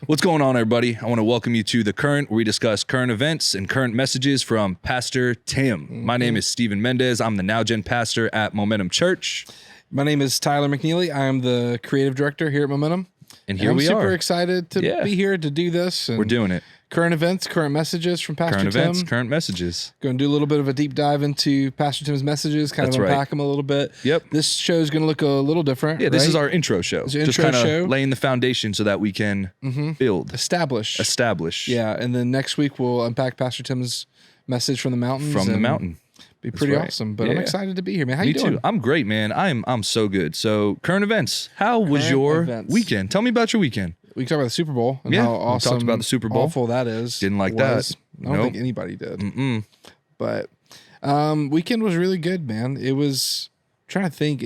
What's going on, everybody? I want to welcome you to The Current, where we discuss current events and current messages from Pastor Tim. My name is Stephen Mendez. I'm the Now Gen pastor at Momentum Church. My name is Tyler McNeely. I am the creative director here at Momentum. And here we are. are. I'm super excited to be here to do this. And we're doing it. Current events, current messages from Pastor Tim. Current events, current messages. Going to do a little bit of a deep dive into Pastor Tim's messages, kind of unpack them a little bit. Yep. This show is going to look a little different. Yeah, this is our intro show. It's an Just intro kind show. of laying the foundation so that we can build. Establish. Yeah, and then next week we'll unpack Pastor Tim's message from the mountains. From the mountain. Be pretty awesome. But I'm excited to be here, man. How you doing? Me too. I'm great, man. I'm so good. So, current events. How was your weekend? Tell me about your weekend. We can talk about the Super Bowl and how awesome, we talked about the Super Bowl. Awful that is. Didn't like that. I don't think anybody did. But weekend was really good, man. It was trying to think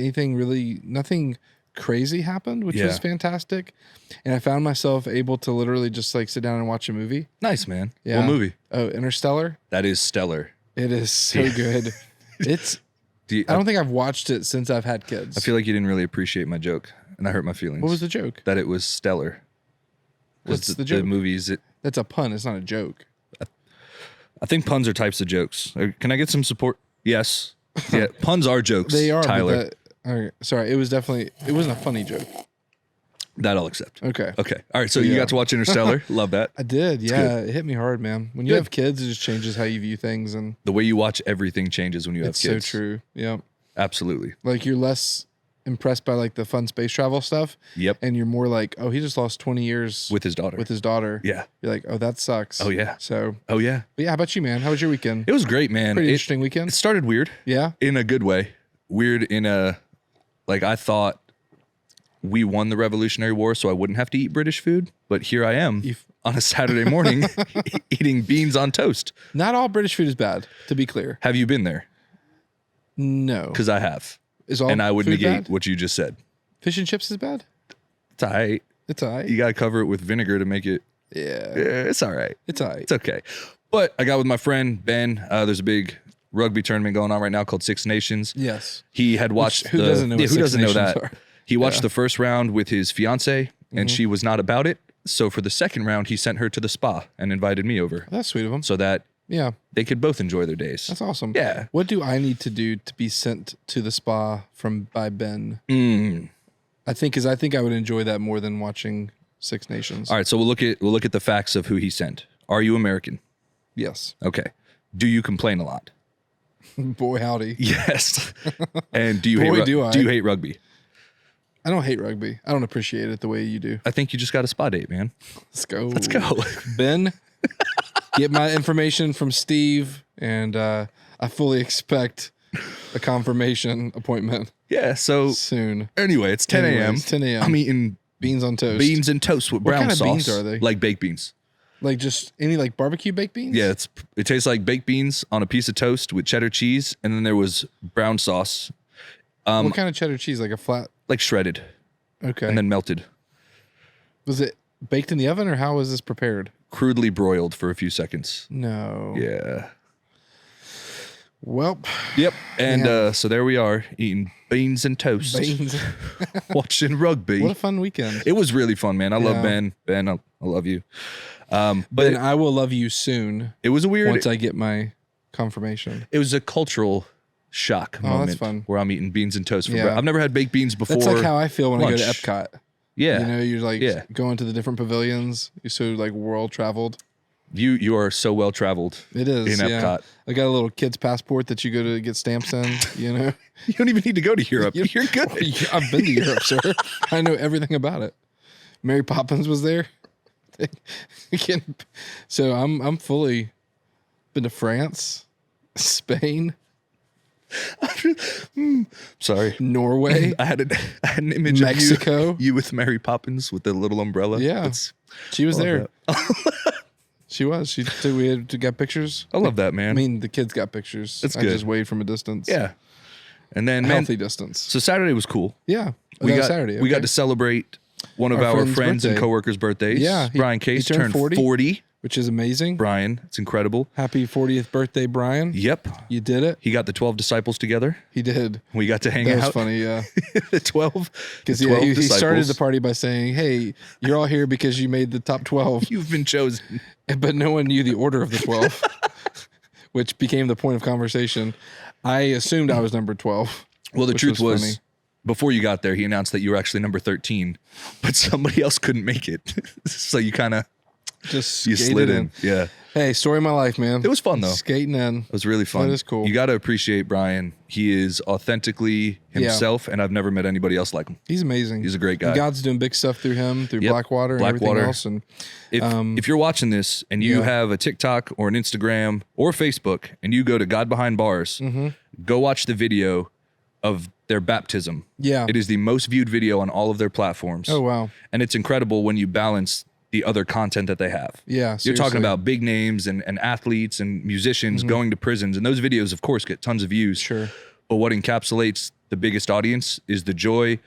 nothing crazy happened, which was fantastic. And I found myself able to literally just like sit down and watch a movie. Nice, man. Yeah. What movie? Oh, Interstellar. That is stellar. It is so good. I don't think I've watched it since I've had kids. I feel like you didn't really appreciate my joke, and that hurt my feelings. What was the joke? That it was stellar. What's the joke? The movies. That's a pun. It's not a joke. I think puns are types of jokes. Can I get some support? Yes. Yeah, puns are jokes. They are, Tyler. Sorry, it wasn't a funny joke. That I'll accept. Okay. All right. So you got to watch Interstellar. Love that. I did. Yeah, it hit me hard, man. When you have kids, it just changes how you view things, and the way you watch everything changes when you have kids. It's so true. Yeah. Absolutely. Like you're less impressed by like the fun space travel stuff. Yep. And you're more like, oh, he just lost 20 years with his daughter. Yeah. You're like, oh, that sucks. Oh yeah. So. Oh yeah. But yeah, how about you, man? How was your weekend? It was great, man. Pretty interesting weekend. It started weird. Yeah. In a good way. Weird in a, like I thought we won the Revolutionary War, so I wouldn't have to eat British food. But here I am on a Saturday morning eating beans on toast. Not all British food is bad, to be clear. Have you been there? No. Because I have. And I would negate bad? what you just said. Fish and chips is bad? It's all right. It's all right. You got to cover it with vinegar to make it. Yeah. It's all right. It's all right. It's okay. But I got with my friend, Ben. There's a big rugby tournament going on right now called Six Nations. Yes. He had watched who doesn't know what who Six doesn't know Nations that? are? He watched the first round with his fiance, and she was not about it. So for the second round, he sent her to the spa and invited me over. That's sweet of him. So that they could both enjoy their days. That's awesome. Yeah. What do I need to do to be sent to the spa by Ben? I think I would enjoy that more than watching Six Nations. All right, so we'll look at the facts of who he sent. Are you American? Yes. Okay. Do you complain a lot? Boy, howdy. Yes. And do you hate rugby? I don't hate rugby. I don't appreciate it the way you do. I think you just got a spa date, man. Let's go. Let's go. Ben, get my information from Steve, and I fully expect a confirmation appointment. Yeah, so soon. Anyway, it's 10 a.m. 10 a.m. I'm eating beans on toast. Beans and toast with brown sauce. What kind of beans are they? Like baked beans. Like just any like barbecue baked beans? Yeah, it tastes like baked beans on a piece of toast with cheddar cheese, and then there was brown sauce. What kind of cheddar cheese? Like a flat? Like shredded. Okay. And then melted. Was it baked in the oven, or how was this prepared? Crudely broiled for a few seconds. No. Yeah. Well. Yep. And so there we are, eating beans and toast. Beans. Watching rugby. What a fun weekend. It was really fun, man. I love Ben. Ben, I love you. But I will love you soon. It was a weird... Once I get my confirmation. It was a cultural shock moment. That's fun. Where I'm eating beans and toast for breakfast. I've never had baked beans before. That's like how I feel when lunch. I go to Epcot. Yeah. You know, you're like going to the different pavilions. You're so like world traveled. You are so well traveled. It is in Epcot. I got a little kid's passport that you go to get stamps in. You know, you don't even need to go to Europe. You're good. I've been to Europe, sir. I know everything about it. Mary Poppins was there. So I'm fully been to France, Spain. Sorry, Norway. I had an image Mexico. of you with Mary Poppins with the little umbrella. Yeah, she was there. She was. We had to get pictures. I love that, man. I mean, the kids got pictures. It's I good. just waved from a distance. Yeah, and then healthy distance. So Saturday was cool. Yeah, we got Saturday. Okay. We got to celebrate one of our friends and coworkers' birthdays. Yeah, Brian Case turned 40. which is amazing. Brian, it's incredible. Happy 40th birthday, Brian. Yep. You did it. He got the 12 disciples together. He did. We got to hang That out. was funny, yeah. The 12. Because he started the party by saying, hey, you're all here because you made the top 12. You've been chosen. But no one knew the order of the 12, which became the point of conversation. I assumed I was number 12. Well, the truth was funny. Before you got there, he announced that you were actually number 13, but somebody else couldn't make it. So you kind of just slid in. Yeah. Hey, story of my life, man. It was fun, though. Skating in. It was really fun. That is cool. You got to appreciate Brian. He is authentically himself, and I've never met anybody else like him. He's amazing. He's a great guy. And God's doing big stuff through him, through Blackwater and everything else. And if you're watching this and you have a TikTok or an Instagram or Facebook and you go to God Behind Bars, go watch the video of their baptism. Yeah. It is the most viewed video on all of their platforms. Oh, wow. And it's incredible when you balance the other content that they have. Yeah, You're talking about big names and athletes and musicians going to prisons. And those videos, of course, get tons of views. Sure. But what encapsulates the biggest audience is the joy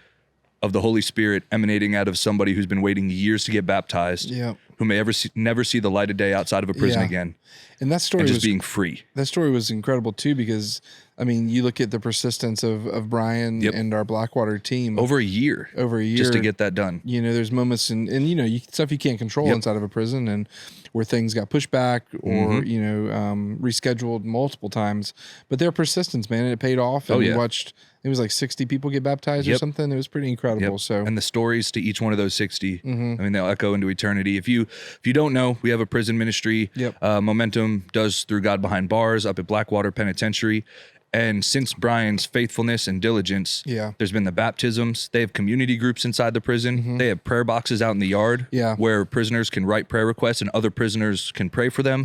of the Holy Spirit emanating out of somebody who's been waiting years to get baptized, who may never see the light of day outside of a prison again. And that story and just was being free. That story was incredible too, because I mean, you look at the persistence of Brian and our Blackwater team over a year just to get that done. You know, there's moments and you know, stuff you can't control inside of a prison, and where things got pushed back or you know, rescheduled multiple times. But their persistence, man, and it paid off. And we watched. It was like 60 people get baptized or something. It was pretty incredible. So, and the stories to each one of those 60, I mean, they'll echo into eternity. If you don't know, we have a prison ministry. Momentum does through God Behind Bars up at Blackwater Penitentiary. And since Brian's faithfulness and diligence, there's been the baptisms. They have community groups inside the prison. They have prayer boxes out in the yard where prisoners can write prayer requests and other prisoners can pray for them.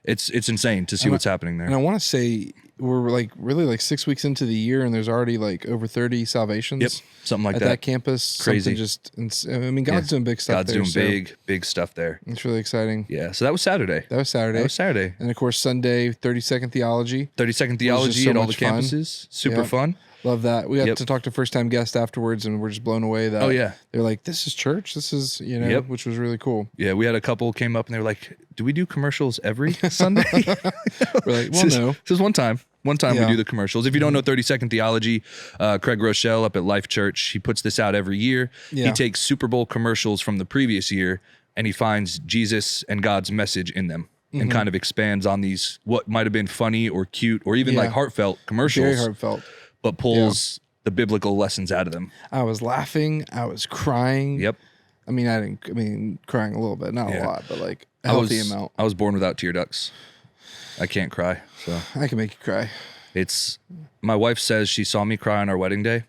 It's insane to see what's happening there. And I want to say we're like really like 6 weeks into the year, and there's already like over 30 salvations. Something like at that campus. Crazy. I mean, God's doing big stuff. God's doing big stuff there. It's really exciting. Yeah. So that was Saturday. And of course, Sunday, 30-second theology. 30-second theology at all the campuses. Super fun. Love that. We got to talk to first-time guests afterwards, and we're just blown away that they're like, this is church. This is, you know, which was really cool. Yeah, we had a couple came up and they were like, do we do commercials every Sunday? We're like, well, no. This is one time. One time we do the commercials. If you don't know 30-second theology, Craig Rochelle up at Life Church, he puts this out every year. He takes Super Bowl commercials from the previous year and he finds Jesus and God's message in them. And kind of expands on these, what might have been funny or cute or even like heartfelt commercials. Very heartfelt. But pulls the biblical lessons out of them. I was laughing. I was crying. I mean, crying a little bit, not a lot, but like a healthy amount. I was born without tear ducts. I can't cry, so I can make you cry. My wife says she saw me cry on our wedding day.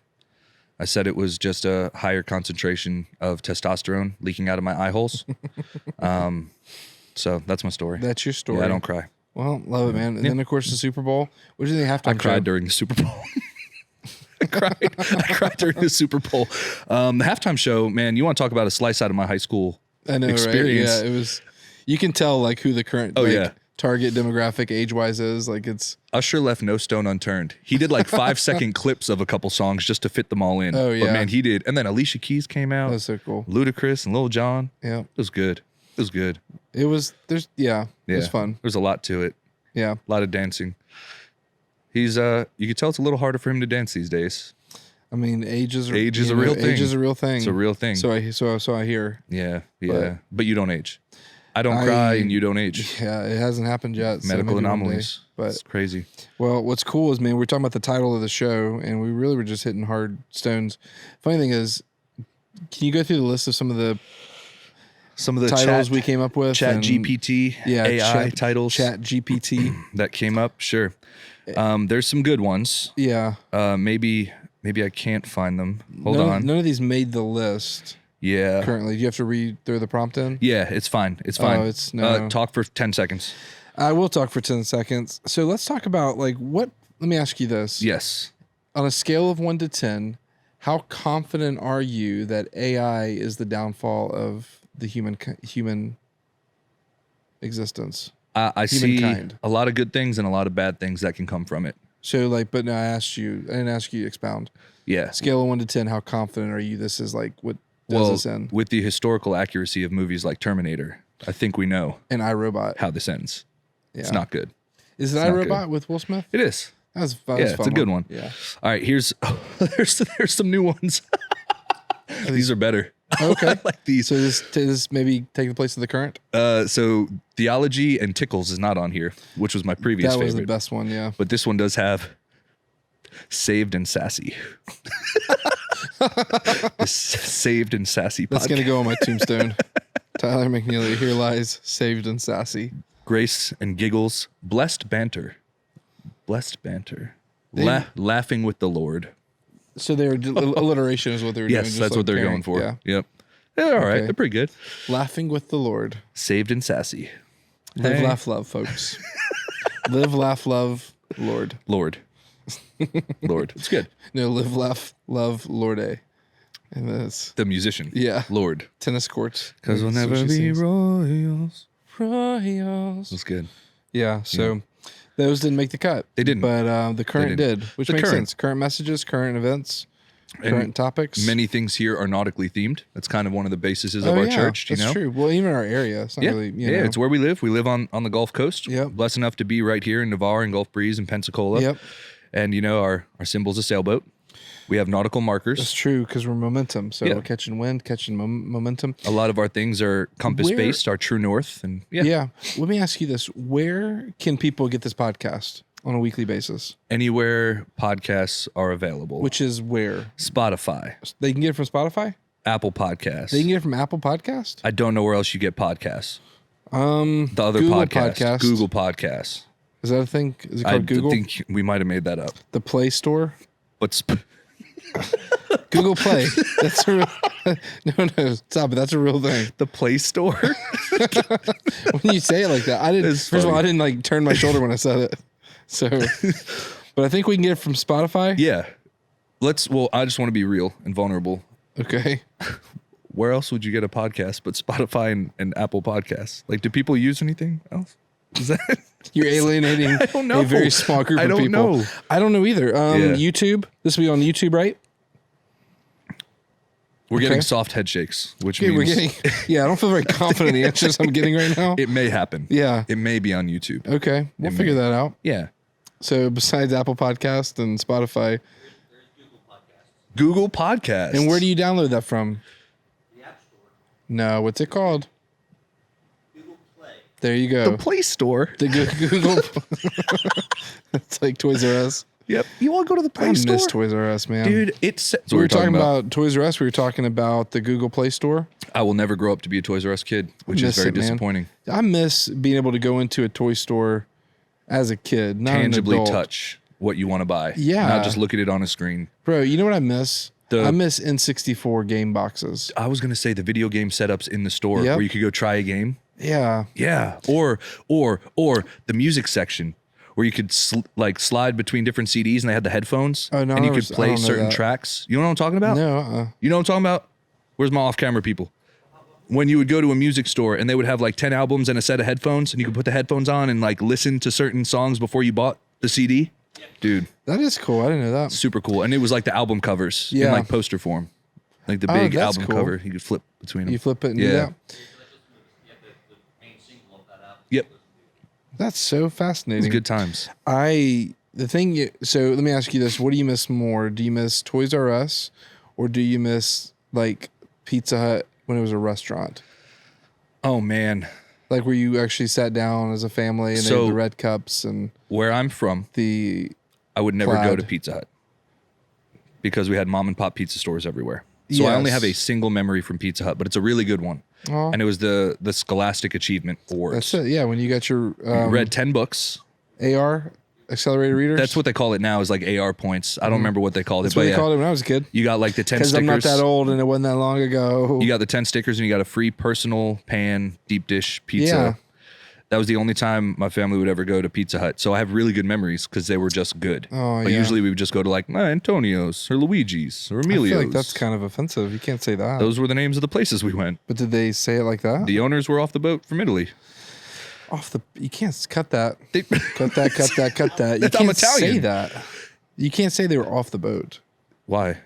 I said it was just a higher concentration of testosterone leaking out of my eye holes. So that's my story. That's your story. Yeah, I don't cry. Well, love it, man. And then of course the Super Bowl. What did they have to? I cried during the Super Bowl. I cried during the Super Bowl. The halftime show, man, you want to talk about a slice out of my high school experience. Right? Yeah, it was. You can tell like who the current target demographic age-wise is. Like it's Usher left no stone unturned. He did like 5-second clips of a couple songs just to fit them all in. Oh yeah, but man, he did. And then Alicia Keys came out. That was so cool. Ludacris and Lil Jon. Yeah, it was good. It was good. It was. It was fun. There's a lot to it. Yeah, a lot of dancing. He's you can tell it's a little harder for him to dance these days. I mean, age is a real thing. Age is a real thing. It's a real thing. So I hear. Yeah. But you don't age. I don't cry and you don't age. Yeah, it hasn't happened yet. Medical anomalies. But it's crazy. Well, what's cool is, man, we're talking about the title of the show, and we really were just hitting hard stones. Funny thing is, can you go through the list of some of the titles we came up with? Chat GPT, AI titles. Chat GPT that came up. Sure. There's some good ones. Yeah. Maybe I can't find them. Hold on. None of these made the list. Yeah. Currently, do you have to throw the prompt in? Yeah, it's fine. It's fine. Oh, it's no. Talk for 10 seconds. I will talk for 10 seconds. So let's talk about like what. Let me ask you this. Yes. On a scale of 1 to 10, how confident are you that AI is the downfall of the human existence? I see a lot of good things and a lot of bad things that can come from it. So like, but no, I didn't ask you to expound. Yeah. Scale of 1 to 10, how confident are you this is like what does this end? With the historical accuracy of movies like Terminator, I think we know and iRobot. how this ends. Yeah. It's not good. Is it iRobot with Will Smith? It is. That was It's a good one. Yeah. All right, there's some new ones. These are better. Okay. I like these. So this maybe take the place of the current? So Theology and Tickles is not on here, which was my previous That was favorite. the best one, yeah. But this one does have Saved and Sassy. Saved and Sassy podcast. That's going to go on my tombstone. Tyler McNeely, here lies Saved and Sassy. Grace and Giggles, Blessed Banter. Blessed Banter. Laughing with the Lord. So their alliteration is what they were doing. Yes, that's what they're going for. Yeah. Yep. They're all right. Okay. They're pretty good. Laughing with the Lord. Saved and Sassy. Live, Hey. laugh, love, folks. Live, laugh, love, Lord. Lord. It's good. No, live, laugh, love, Lord A. And that's, The musician. yeah, Lord. tennis courts. Because we'll That's what never she be sings. royals. Royals. That's good. Yeah, so those didn't make the cut. They didn't. But the current didn't. did, which The makes current. sense. Current messages, current events, current And topics. Many things here are nautically themed. That's kind of one of the bases of our church. That's you know? true. Well, even our area. It's not Yeah, really, you know. it's where we live. We live on the Gulf Coast. Yep. Blessed enough to be right here in Navarre and Gulf Breeze and Pensacola. Yep. And our symbol's a sailboat. We have nautical markers. That's true because we're momentum. So Yeah. we're catching wind, catching momentum. A lot of our things are compass based, our true north, and Yeah. Let me ask you this: where can people get this podcast on a weekly basis? anywhere podcasts are available. Which is where Spotify, they can get it from Spotify. Apple Podcasts. They can get it from Apple Podcast. I don't know where else you get podcasts. The The other Google podcast, Google Podcasts. Is that a thing? Is it I called Google? think we might have made that up. The Play Store. But Google Play. That's a real, no, stop it. That's a real thing. the Play Store. When you say it like that, I didn't. It's First of all, funny. I didn't like turn my shoulder when I said it. So, but I think we can get it from Spotify. Yeah. I just want to be real and vulnerable. Okay. Where else would you get a podcast but Spotify and Apple Podcasts? Like, do people use anything else? Is that You're alienating I don't know. a very small group I of don't people. know. I don't know either. Yeah. YouTube. This will be on YouTube, right? we're getting Okay. soft head shakes, which Okay, means we're getting. Yeah, I don't feel very confident in the answers I'm getting right now. it may happen. Yeah. It may be on YouTube. Okay, we'll It figure may. that out. Yeah. So besides Apple Podcast and Spotify, Google Podcasts. and where do you download that from? The App Store, No, what's it called? Google Play. There you go. the Play Store? The Google. It's like Toys R Us. Yep. You want to go to the Play I Store? miss Toys R Us, man. Dude, it's we were talking about Toys R Us. We were talking about the Google Play Store. I will never grow up to be a Toys R Us kid, which is miss very it, man. disappointing. I miss being able to go into a toy store as a kid, not Tangibly an adult. touch what you want to buy. Yeah. Not just look at it on a screen. Bro, you know what I miss? The- I miss N64 game boxes. I was going to say the video game setups in the store Yep. where you could go try a game. Yeah. Yeah. Or the music section where you could slide between different CDs and they had the headphones Oh, no, and I you could never- I play don't know certain that. tracks. You know what I'm talking about? No, You know what I'm talking about? Where's my off-camera people? When you would go to a music store and they would have like 10 albums and a set of headphones and you could put the headphones on and like listen to certain songs before you bought the CD. Dude, that is cool. I didn't know that. super cool. And it was like the album covers in Yeah. like poster form. Like the Oh, big that's album cool. cover. You could flip between them. You flip it and do Yeah. that. So that's just the main single of that album. Yep. That's so It's fascinating. good times. So let me ask you this. What do you miss more? Do you miss Toys R Us or do you miss like Pizza Hut when it was a restaurant? Oh man. Like where you actually sat down as a family and they So- had the red cups and Where I'm from, the I would never go Plaid. to Pizza Hut because we had mom and pop pizza stores everywhere. So I only Yes. have a single memory from Pizza Hut, but it's a really good one. Oh. And it was the Scholastic Achievement Awards. That's it. Yeah, when you got your Read 10 books. AR accelerated readers. That's what they call it now is like AR points. I don't remember what they called That's it, what but they yeah. called it when I was a kid. You got like the 10 Because stickers. I'm not that old and it wasn't that long ago. You got the 10 stickers and you got a free personal pan deep dish pizza. Yeah. That was the only time my family would ever go to Pizza Hut. So I have really good memories because they were just good. Oh, but yeah. usually we would just go to like Antonio's or Luigi's or I Emilio's. feel like that's kind of offensive. You can't say that. Those were the names of the places we went. But did they say it like that? The owners were off the boat from Italy. You can't cut that. They- Cut that. You That's- can't I'm Italian. say that. You can't say they were off the boat. Why?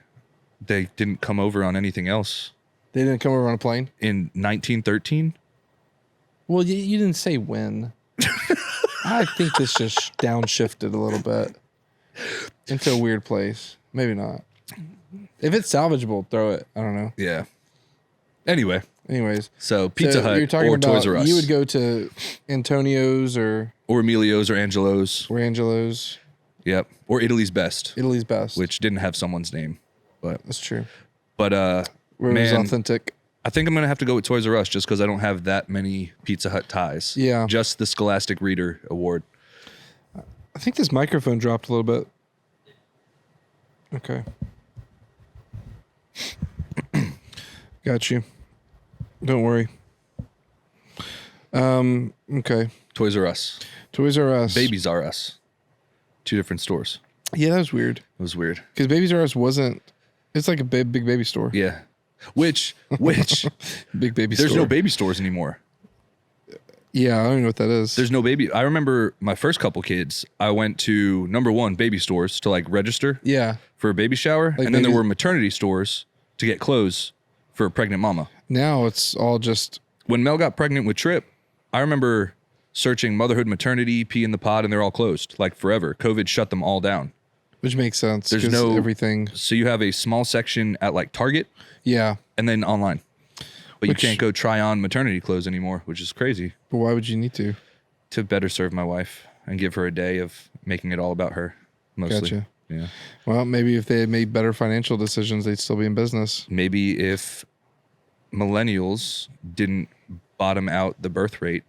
They didn't come over on anything else They didn't come over on a plane. in 1913. Well, you didn't say when. I think this just downshifted a little bit into a weird place. Maybe not. If it's salvageable, throw it. I don't know. Yeah. Anyways, So Pizza Hut you're talking or about Toys R Us. You would go to Antonio's or Emilio's or Angelo's. Angelo's. Yep. Or Italy's Best, Italy's Best. which didn't have someone's name. But That's true. Where it was Man, authentic. I think I'm going to have to go with Toys R Us just because I don't have that many Pizza Hut ties. Yeah. Just the Scholastic Reader Award. I think this microphone dropped a little bit. Okay. Got you. Don't worry. Okay. Toys R Us. Toys R Us. Babies R Us. 2 different stores. Yeah, that was weird. It was weird. Because Babies R Us wasn't. It's like a big baby store. Yeah. Which Big baby there's store. no baby stores anymore. Yeah, I don't even know what that is. There's no baby. I remember my first couple kids, I went to number 1 baby stores to like register Yeah. for a baby shower. Like and then there baby- were maternity stores to get clothes for a pregnant mama. Now it's all just. When Mel got pregnant with Trip, I remember searching motherhood, maternity, pee in the pod, and they're all closed like forever. COVID shut them all down. Which makes sense. There's 'cause no everything. So you have a small section at like Target Yeah. and then online. But Which- you can't go try on maternity clothes anymore, which is crazy. But why would you need to? To better serve my wife and give her a day of making it all about her, mostly. Gotcha. Yeah. Well, maybe if they had made better financial decisions, they'd still be in business. Maybe if millennials didn't bottom out the birth rate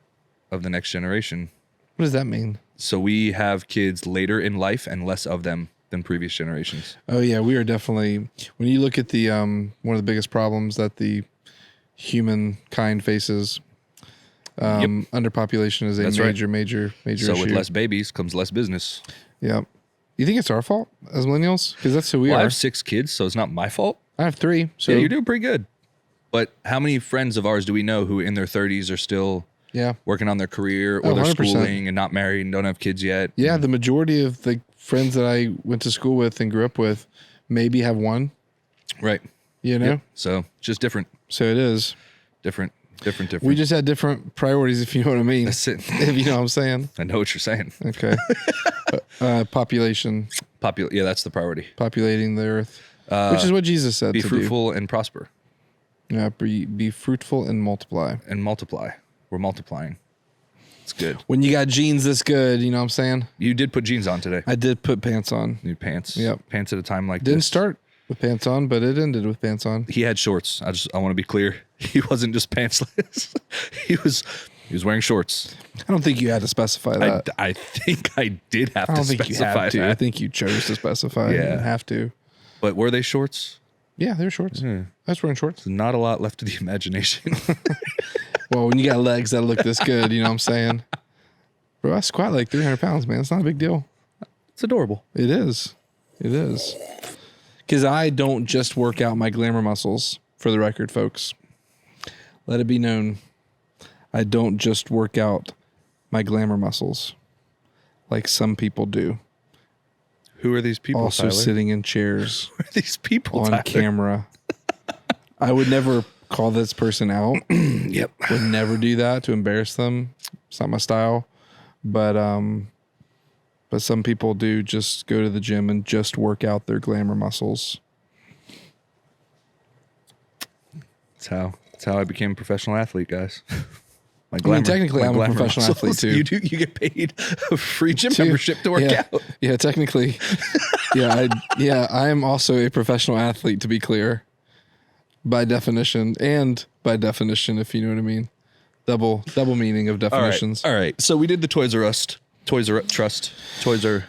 of the next generation. What does that mean? So we have kids later in life and less of them than previous generations. Oh yeah, we are definitely. When you look at the one of the biggest problems that the humankind faces, underpopulation is a That's right. major So issue. with less babies comes less business. Yeah. You think it's our fault as millennials? Because that's who we Well, I are. have 6 kids, so it's not my fault. I have 3. So Yeah, you're doing pretty good. But how many friends of ours do we know who in their 30s are still yeah. working on their career or Oh, they're 100%. schooling and not married and don't have kids yet? Yeah, the majority of the friends that I went to school with and grew up with maybe have one, Right. you know? Yep. So it's just different. So it is. Different. We just had different priorities, if you know what I mean. That's it. If you know what I'm saying. I know what you're saying. Okay. Population. Yeah, that's the priority. Populating the earth. Which is what Jesus said Be to fruitful and prosper do. Yeah, be fruitful and multiply. and multiply. We're multiplying. It's good. When you got jeans this good, you know what I'm saying? You did put jeans on today. I did put pants on. New pants. Yep. Pants at a time like Didn't this. start with pants on, but it ended with pants on. He had shorts. I want to be clear. He wasn't just pantsless. he was wearing shorts. I don't think you had to specify that. I think I did have I to don't think you specify have to. I that. think you chose to specify. You Yeah. didn't have to. But were they shorts? Yeah, they were shorts. I was wearing shorts. There's not a lot left to the imagination. Well, when you got legs that look this good, you know what I'm saying? Bro, I squat like 300 pounds, man. It's not a big deal. It's adorable. It is. It is. Because I don't just work out my glamour muscles, for the record, folks. Let it be known. I don't just work out my glamour muscles like some people do. Who are these people, Also Tyler? sitting in chairs Who are these people, on Tyler? camera. I would never call this person out. Yep. Would never do that to embarrass them. It's not my style. But some people do just go to the gym and just work out their glamour muscles. That's how I became a professional athlete, guys. My I mean, technically, my I'm a glamour professional athlete, too. You get paid a free gym Too. membership to work yeah. out. Yeah, technically. I am also a professional athlete, to be clear. By definition, if you know what I mean. Double meaning of definitions. All right. So we did the Toys R Us, Toys R Trust, Toys R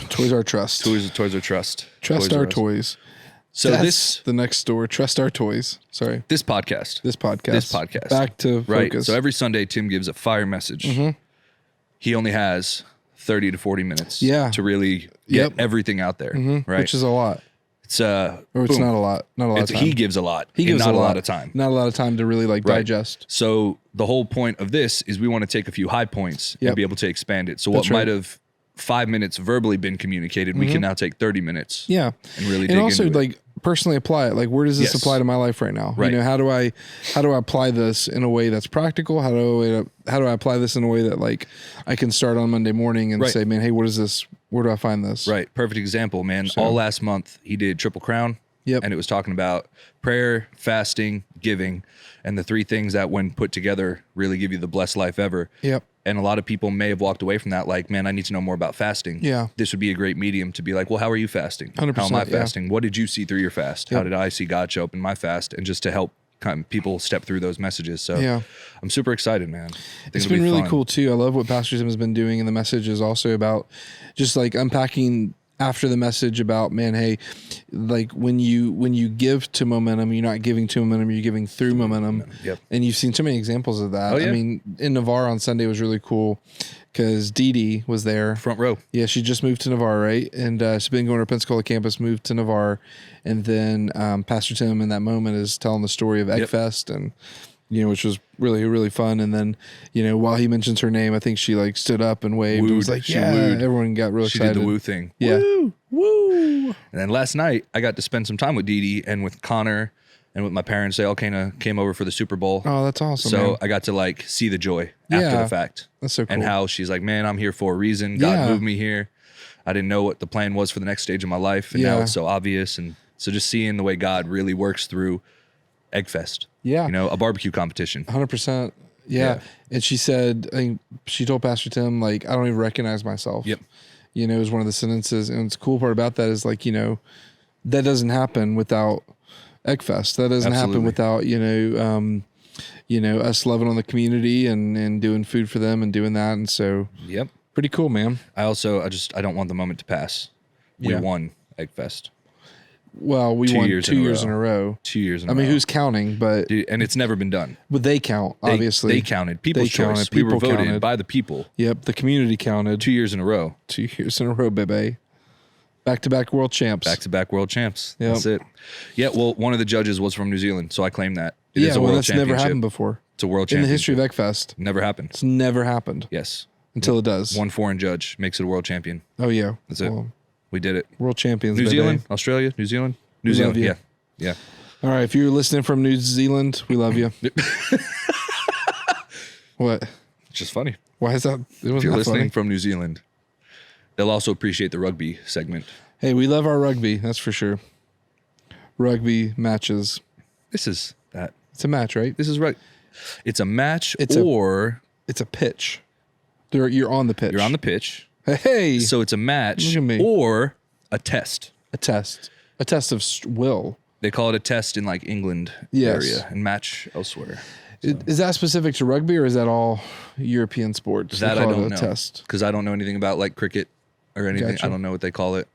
Trust. Toys R Trust. Trust Toys R our Us. toys. So That's the next store. Trust our toys. Sorry. this podcast. This podcast. Back to Right. focus. So every Sunday, Tim gives a fire message. He only has 30 to 40 minutes Yeah. to really get Yep. everything out there. Right. Which is a lot. it's Or it's boom. not a lot. Not a lot of time. He gives a lot. He and gives not a lot of time. Not a lot of time to really like Right. digest. So the whole point of this is we want to take a few high points Yep. and be able to expand it. So That's what right. might have 5 minutes verbally been communicated, we can now take 30 minutes. Yeah. And really dig and also into it. like personally apply it. Like, where does this Yes. apply to my life right now? Right. You know, how do I apply this in a way that's practical? How do I apply this in a way that like I can start on Monday morning and Right. say, man, hey, what is this? Where do I find this? Right. Perfect example, man. So- All last month he did Triple Crown. Yep. And it was talking about prayer, fasting, giving, and the 3 things that when put together really give you the blessed life ever. Yep. And a lot of people may have walked away from that like, man, I need to know more about fasting. Yeah. This would be a great medium to be like, well, how are you fasting? 100%, How am I yeah. fasting? What did you see through your fast? How Yep. did I see God show up in my fast? And just to help kind of people step through those messages. So Yeah. I'm super excited, man. I think It's it'll been be really fun. cool too. I love what Pastor Tim has been doing in the messages also about just like unpacking after the message about, man, hey, like when you give to momentum, you're not giving to momentum, you're giving through momentum. Yep. And you've seen so many examples of that. Oh, yeah. I mean, in Navarre on Sunday was really cool because Dee Dee was there. Front row. Yeah, she just moved to Navarre, right? And she's been going to Pensacola campus, moved to Navarre. And then Pastor Tim in that moment is telling the story of Yep. Eggfest and, you know, which was really, really fun. And then, you know, while he mentions her name, I think she like stood up and waved. And was Wooed. like, She yeah, wooed. everyone got real She excited. did the woo thing. Yeah. Woo. And then last night I got to spend some time with Dee Dee and with Connor and with my parents. They all came over for the Super Bowl. Oh, that's awesome. So man. I got to like see the joy after Yeah. the fact. That's so cool. And how she's like, man, I'm here for a reason. God Yeah. moved me here. I didn't know what the plan was for the next stage of my life. And now Yeah. it's so obvious. And so just seeing the way God really works through Eggfest. Yeah. You know, a barbecue competition. 100%. Yeah. Yeah. And she said, I think she told Pastor Tim, like, I don't even recognize myself. Yep. You know, it was one of the sentences. And the cool part about that is like, you know, that doesn't happen without Eggfest. That doesn't happen Absolutely. without, you know, us loving on the community and doing food for them and doing that. And so Yep. pretty cool, man. I don't want the moment to pass. We Yeah. won Eggfest Well, we 2 won years 2 in a years row. in a row. 2 years in a I mean, row. who's counting? But Dude, and it's never been done. they count, They- obviously. They counted. People's They counted. choice. We were People voted counted. by the people Yep, the community counted 2 years in a row. 2 years in a row, baby. Back-to-back world champs. Back-to-back world champs. Yep. That's it. Yeah, well, one of the judges was from New Zealand, so I claim that. It is Yeah, a well, world that's never championship. happened before. It's a world In the championship. history of Eggfest. Never happened. It's never happened Yes. until it does. One foreign judge makes it a world champion. Oh, yeah. That's it. Well, We did it. world champions, New baby. Zealand, Australia, New Zealand. New We love Zealand. you. Yeah. Yeah. All right, if you're listening from New Zealand, we love you. What? It's just funny. Why is that? It wasn't If you're that listening funny. from New Zealand, they'll also appreciate the rugby segment. Hey, we love our rugby. That's for sure. Rugby matches. This is that. It's a match, right? This is right. It's a match It's or It's a pitch. You're on the pitch. you're on the pitch. Hey, So it's a match Look at me. or a test. a test. A test of will. They call it a test in like England Yes. area and match elsewhere. Is that specific to rugby or is that all European sports? They That I call it don't a know. Test. Because I don't know anything about like cricket or anything. Gotcha. I don't know what they call it,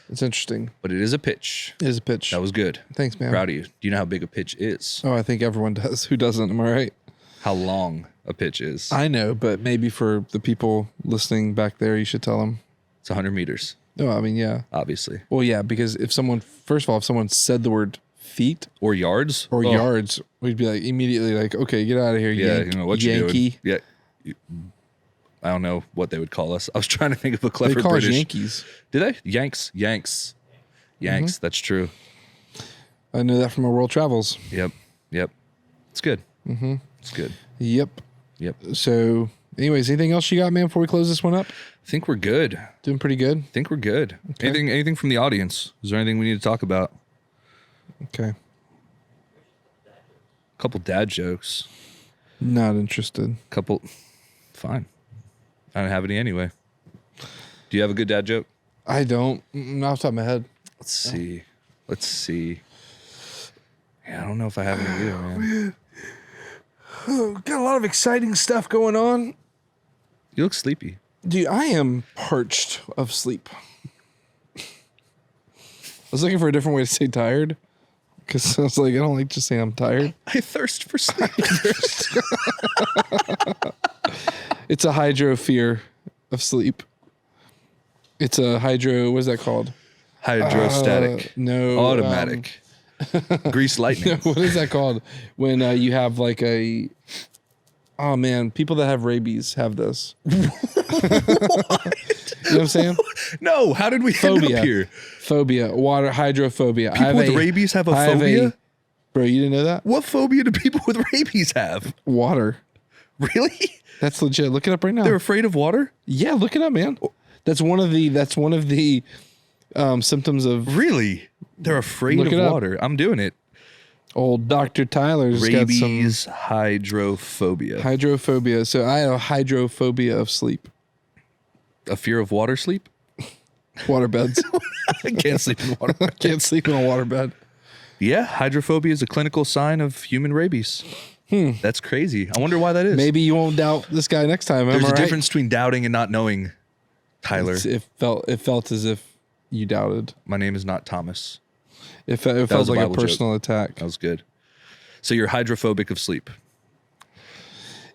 It's interesting. but it is a pitch. It is a pitch. That was good. Thanks, man. Proud of you. Do you know how big a pitch is? Oh, I think everyone does. Who doesn't? Am I right? How long a pitch is? I know, but maybe for the people listening back there, you should tell them. It's 100 meters, No, I mean, yeah. obviously. Well, yeah, because if someone, first of all, if someone said the word feet Or yards. or Oh, yards, we'd be like immediately like, okay, get out of here, Yeah, you know what you Yankee. doing. Yeah. I don't know what they would call us. I was trying to think of a They clever call British. us Yankees. Do they? Yanks. Mm-hmm. That's true. I know that from our world travels. Yep. It's good. Mm-hmm. It's good. Yep. Yep. So, anyways, anything else you got, man, before we close this one up? I think we're good. Doing pretty good. Okay. Anything from the audience? Is there anything we need to talk about? Okay. A couple dad jokes. Not interested. Fine. I don't have any anyway. Do you have a good dad joke? I don't. Not off the top of my head. Let's see. Yeah, I don't know if I have any either, man. Got a lot of exciting stuff going on. You look sleepy. Dude, I am parched of sleep. I was looking for a different way to say tired. Because I was like, I don't like just saying I'm tired. I thirst for sleep. It's a hydro fear of sleep. It's a hydro, what is that called? Hydrostatic. No. Automatic. Grease lightning. What is that called? When you have like Oh man, people that have rabies have this. You know what I'm saying? No, how did we end up here? Phobia, water hydrophobia. People with rabies have a phobia? Bro, you didn't know that? What phobia do people with rabies have? Water. Really? That's legit. Look it up right now. They're afraid of water? Yeah, look it up, man. That's one of the symptoms of Really? They're afraid Look of it up. water. I'm doing it. old Dr. Tyler's got some Rabies hydrophobia. hydrophobia. So I have a hydrophobia of sleep. A fear of water sleep? Waterbeds. I can't sleep in water. Can't sleep in a waterbed. Yeah, hydrophobia is a clinical sign of human rabies. That's crazy. I wonder why that is. Maybe you won't doubt this guy next time. There's Am I a right? difference between doubting and not knowing, Tyler. It felt as if you doubted. My name is not Thomas. It felt was a like a Bible joke. personal attack. That was good. So you're hydrophobic of sleep.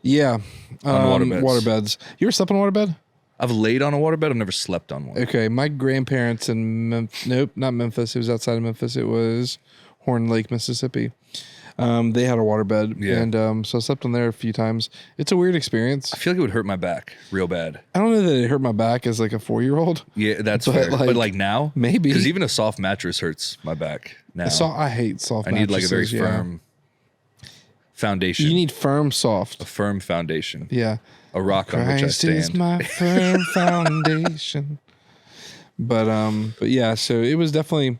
Yeah. On waterbeds. Waterbeds. You ever slept on a waterbed? I've laid on a waterbed. I've never slept on one. Okay. My grandparents in nope, not Memphis. It was outside of Memphis. It was Horn Lake, Mississippi. They had a waterbed. Yeah. And so I slept on there a few times. It's a weird experience. I feel like it would hurt my back real bad. I don't know that it hurt my back as like a 4-year-old. Yeah, that's But fair. like, but like now? maybe. Because even a soft mattress hurts my back now. I hate soft I need like a very mattresses, yeah. firm foundation. You need firm soft. a firm foundation. Yeah. A rock on which I Christ is stand. my firm foundation. But yeah, so it was definitely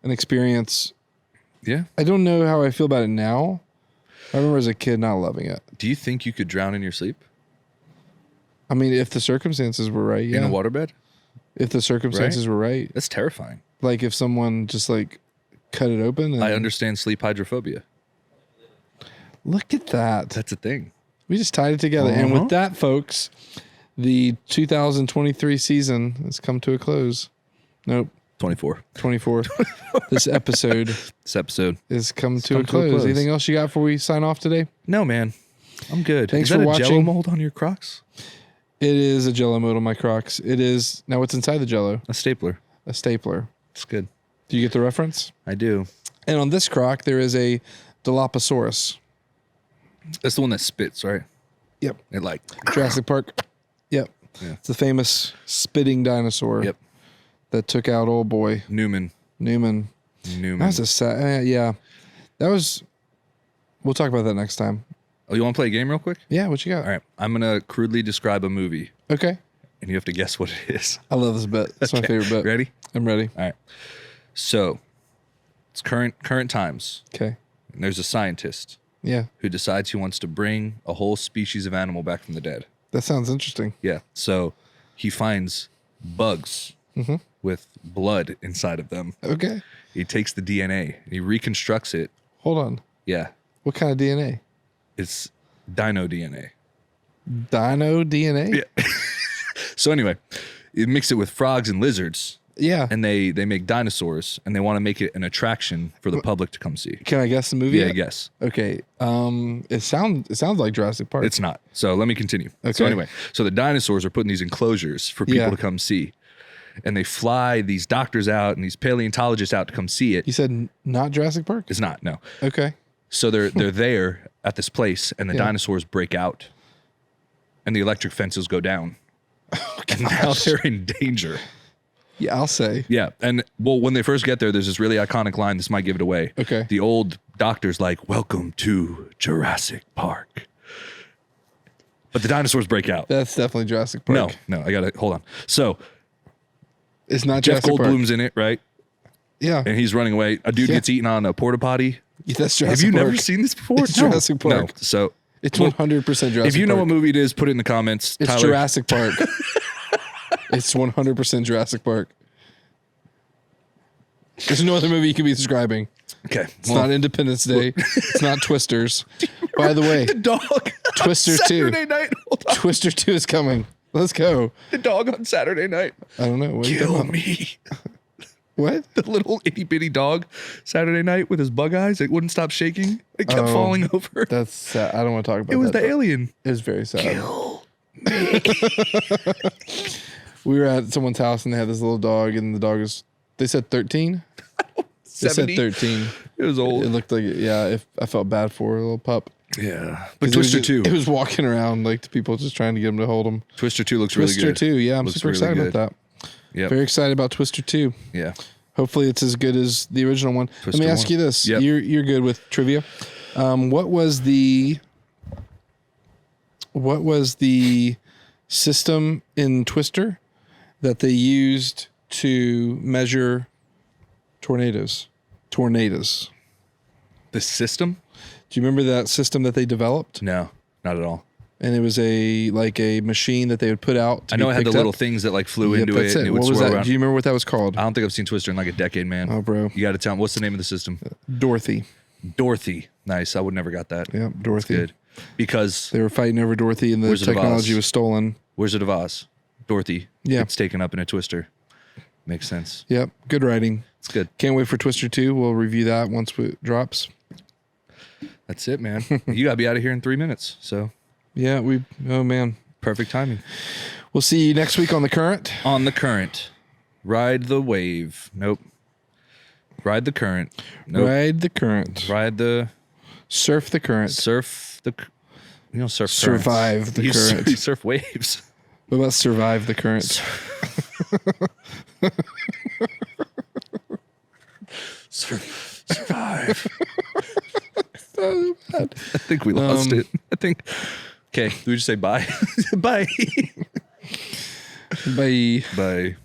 an experience. Yeah. I don't know how I feel about it now. I remember as a kid not loving it. Do you think you could drown in your sleep? I mean, if the circumstances were right, yeah. In a waterbed? If the circumstances were right. That's terrifying. Like if someone just like cut it open. And I understand sleep hydrophobia. Look at that. That's a thing. We just tied it together. And Uh-huh. with that, folks, the 2023 season has come to a close. Nope. 24. 24. This episode This episode. has come to come a to a close. close. Anything else you got before we sign off today? No, man. I'm good. Thanks is that for a Jello watching. mold on your Crocs? It is a Jello mold on my Crocs. It is. Now what's inside the Jello? A stapler. A stapler. It's good. Do you get the reference? I do. And on this Croc, there is a Dilophosaurus. That's the one that spits, right? Yep. It like. Jurassic Park. Yep. Yeah. It's the famous spitting dinosaur. Yep. That took out old boy Newman. Newman. That was a sad. Yeah. That was. We'll talk about that next time. Oh, you want to play a game real quick? Yeah. What you got? All right. I'm going to crudely describe a movie, Okay. and you have to guess what it is. I love this bit. It's my favorite bit. Ready? I'm ready. All right. So, it's current times, Okay. and there's a scientist Yeah. who decides he wants to bring a whole species of animal back from the dead. That sounds interesting. Yeah. So, he finds bugs with blood inside of them. Okay. He takes the DNA and he reconstructs it. Hold on. Yeah. What kind of DNA? It's dino DNA. Dino DNA? Yeah. So anyway, you mix it with frogs and lizards, Yeah. and they make dinosaurs, and they want to make it an attraction for the public to come see. Can I guess the movie? Yeah, I yet? guess. Okay. It sounds like Jurassic Park. It's not. So let me continue. Okay. So anyway, so the dinosaurs are put in these enclosures for people Yeah. to come see. And they fly these doctors out and these paleontologists out to come see it. You said not Jurassic Park? It's not, no. Okay. So they're there at this place, and the Yeah. dinosaurs break out, and the electric fences go down, Oh, and now they're in danger. Yeah, I'll say. Yeah, and well, when they first get there, there's this really iconic line. This might give it away. Okay. The old doctor's like, "Welcome to Jurassic Park," but the dinosaurs break out. That's definitely Jurassic Park. No, I gotta hold on. So It's not Jeff Jurassic Park. Goldblum's in it, right? Yeah. And he's running away. A dude Yeah. gets eaten on a porta potty. That's Jurassic Have you Park. never seen this before? It's Jurassic Park. No. So It's well, 100% Jurassic if you know Park. what movie it is, put it in the comments. It's Tyler. Jurassic Park. It's 100% Jurassic Park. There's no other movie you could be describing. Okay. It's not Independence Day. It's not Twisters. By the way, the dog. Twister on 2. Saturday night. Hold on. Twister 2 is coming. Let's go. The dog on Saturday night. I don't know. What are you talking Kill about? me. What? The little itty bitty dog Saturday night with his bug eyes. It wouldn't stop shaking. It kept Oh. falling over. That's sad. I don't want to talk about It was that. the alien. It was very sad. Kill. We were at someone's house and they had this little dog, and the dog is. They said 13. They said 70. 13. It was It old. looked like it. Yeah. I felt bad for a little pup. Yeah. But 'Cause Twister it 2. was walking around like the people just trying to get him to hold him. Twister 2 looks really Twister good. 2, yeah, I'm Looks super really excited good. about that. Yep. Very excited about Twister 2. Yeah. Hopefully it's as good as the original one. Let Twister me ask 1. you this. Yep. You're good with trivia. What was the system in Twister that they used to measure tornadoes? The system? Do you remember that system that they developed? No, not at all. And it was a machine that they would put out. I know it had the little things that like flew into it. And it would What was swirl that? around. Do you remember what that was called? I don't think I've seen Twister in like a decade, man. Oh, bro. You got to tell me. What's the name of the system? Dorothy. Dorothy. Nice. I would never got that. Yep, Dorothy. Good. Because They were fighting over Dorothy and the Wizard of technology Oz. was stolen. Wizard of Oz. Dorothy. Yeah. It's taken up in a Twister. Makes sense. Yep, good writing. It's good. Can't wait for Twister 2. We'll review that once it drops. That's it, man. You got to be out of here in 3 minutes. So Yeah, oh man. perfect timing. We'll see you next week on The Current. On the current. Ride the wave. Nope. Ride the current. Nope. Ride the current. Ride the Surf the current. surf the. You don't surf. Survive currents. the You current. You surf waves. What about survive the current? Survive. So bad. I think we lost it. I think. Okay, we just say bye. Bye. Bye. Bye.